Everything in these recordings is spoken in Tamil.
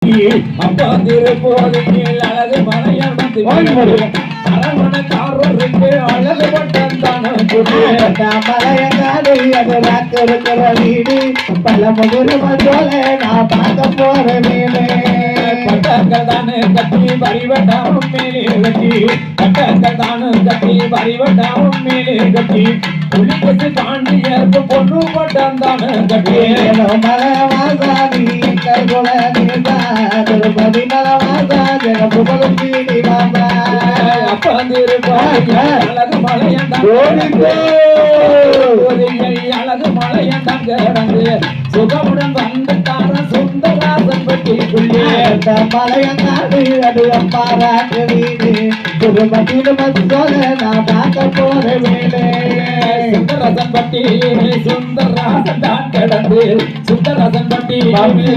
கட்டி அப்பா திருப்போதையில் அழகு மலையான் வந்து அரவணைக்காரருக்கு அழகு பட்டம் மலையங்காடு அது ராக்கு இருக்கிற வீடு பல முதிர்ம சோழ நான் பார்க்க போற வீடு பட்டங்கள் தானு கட்டி பறிவட்டாவும் மேலே கட்டி பட்டங்கள் தானு கட்டி பறிவட்டாவும் மேலே கட்டி புலிகசி பாண்டியருக்கு பொண்ணு பட்டம் தானு கட்டி மலவாசாமி கைகுல நீசா திருப்பதி மலவாசா ஜெக புகழும் வீடி வாசா அப்பந்திருப்பாய் அழகு மலையந்தான் அழகு மலையந்தான் கிடந்து சுகமுடன் வந்துட்டார சுந்தராசன் பட்டிக்குள்ளே மலையங்காடு அது அம்பாராட்டு வீடு குடும்பத்தின் மத்தோட நான் பார்க்க போற வீடு சுந்தரசன் பட்டி சுந்தராசன் தான் கிடந்து சுந்தரசன் பட்டி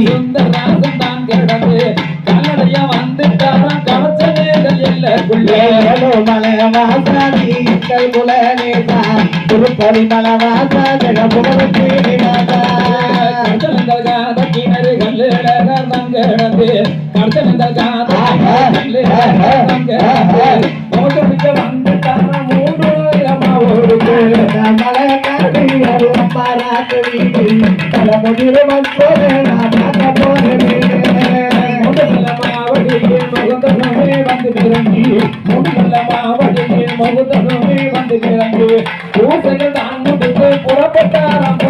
சுந்தராசன் தான் கிடந்து கல்லடையா வந்துட்டாராம் கவச்ச நேர்கள் எல்லக்குள்ளே மலைவாசாமி கைகுல நீசா திருப்பதி மலவாசா ஜெக புகழும் வீடி வாசா கிணறு கல்லிடகர்தான் கிடந்து கடத்தல் வந்துட்டாரா மூன்று ஊருக்கு மலையங்காடு அது அம்பாராட்டு வீடு பல முதிர்ம சோழ நான் பார்க்க போற வீடு மாவடியே மகுதமே வந்து பிறங்கி முன்னல்ல மாவடியே மகுதமே வந்து பிறங்கி பூசைகள் தான் முடித்து புறப்பட்டாராம்